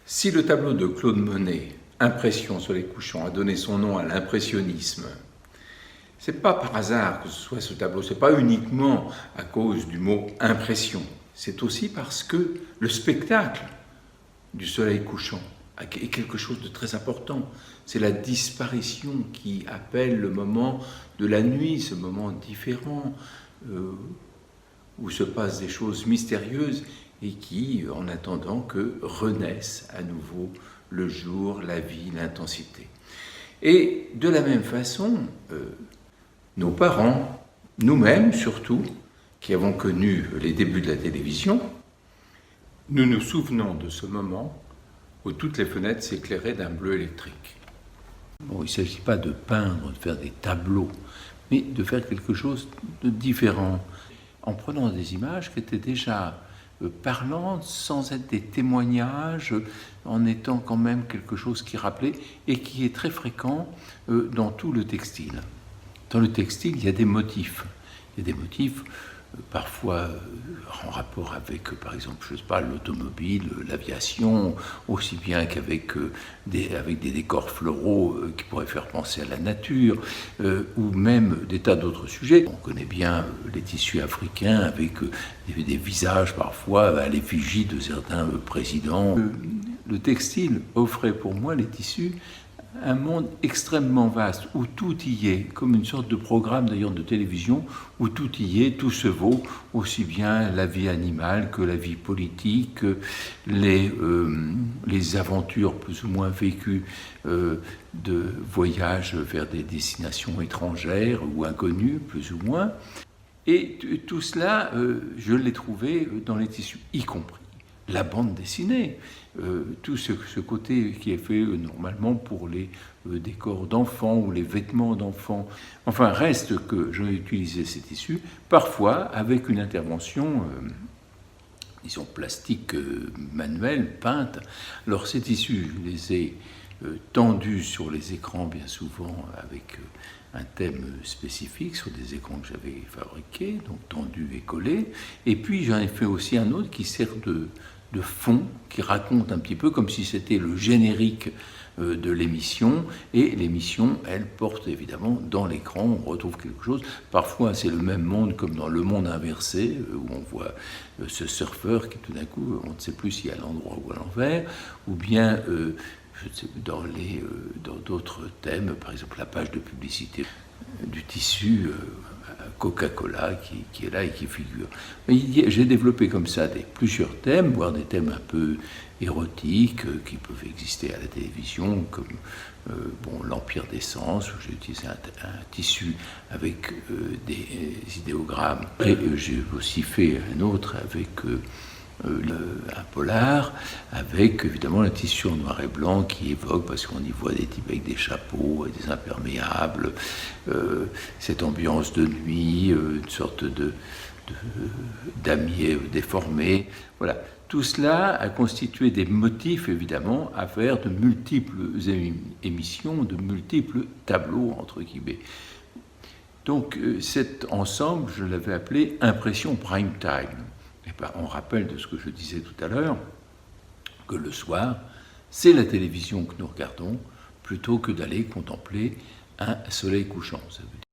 Si le tableau de Claude Monet, Impression sur les couchants, a donné son nom à l'impressionnisme, c'est pas par hasard que ce soit ce tableau, c'est pas uniquement à cause du mot impression, c'est aussi parce que le spectacle du soleil couchant est quelque chose de très important. C'est la disparition qui appelle le moment de la nuit, ce moment différent, où se passent des choses mystérieuses et qui, en attendant que renaissent à nouveau le jour, la vie, l'intensité. Et de la même façon, nos parents, nous-mêmes surtout, qui avons connu les débuts de la télévision, nous nous souvenons de ce moment où toutes les fenêtres s'éclairaient d'un bleu électrique. Bon, il ne s'agit pas de peindre, de faire des tableaux, mais de faire quelque chose de différent, en prenant des images qui étaient déjà parlantes, sans être des témoignages, en étant quand même quelque chose qui rappelait, et qui est très fréquent dans tout le textile. Dans le textile, il y a des motifs. Il y a des motifs parfois en rapport avec, par exemple, je sais pas, l'automobile, l'aviation, aussi bien qu'avec avec des décors floraux qui pourraient faire penser à la nature, ou même des tas d'autres sujets. On connaît bien les tissus africains avec des visages parfois à l'effigie de certains présidents. Le textile offrait pour moi, les tissus, un monde extrêmement vaste, où tout y est, comme une sorte de programme d'ailleurs de télévision, où tout y est, tout se vaut, aussi bien la vie animale que la vie politique, les aventures plus ou moins vécues de voyages vers des destinations étrangères ou inconnues, plus ou moins. Et tout cela, je l'ai trouvé dans les tissus, y compris la bande dessinée, tout ce côté qui est fait normalement pour les décors d'enfants ou les vêtements d'enfants. Enfin, reste que j'ai utilisé ces tissus, parfois avec une intervention, disons, plastique, manuelle, peinte. Alors ces tissus, je les ai tendus sur les écrans, bien souvent avec un thème spécifique, sur des écrans que j'avais fabriqués, donc tendus et collés. Et puis j'en ai fait aussi un autre qui sert de fond, qui raconte un petit peu comme si c'était le générique de l'émission, et l'émission, elle porte évidemment dans l'écran, on retrouve quelque chose. Parfois c'est le même monde comme dans Le Monde Inversé, où on voit ce surfeur qui tout d'un coup, on ne sait plus s'il est à l'endroit ou à l'envers, ou bien dans d'autres thèmes, par exemple la page de publicité du tissu Coca-Cola qui est là et qui figure. J'ai développé comme ça plusieurs thèmes, voire des thèmes un peu érotiques qui peuvent exister à la télévision, comme l'Empire des Sens, où j'ai utilisé un tissu avec des idéogrammes. Et j'ai aussi fait un autre avec un polar, avec évidemment un tissu en noir et blanc qui évoque, parce qu'on y voit des types avec des chapeaux, des imperméables, cette ambiance de nuit, une sorte damier déformé. Voilà. Tout cela a constitué des motifs, évidemment, à faire de multiples émissions, de multiples tableaux, entre guillemets. Donc cet ensemble, je l'avais appelé Impression Prime Time. Et ben, on rappelle de ce que je disais tout à l'heure, que le soir, c'est la télévision que nous regardons, plutôt que d'aller contempler un soleil couchant. Ça veut dire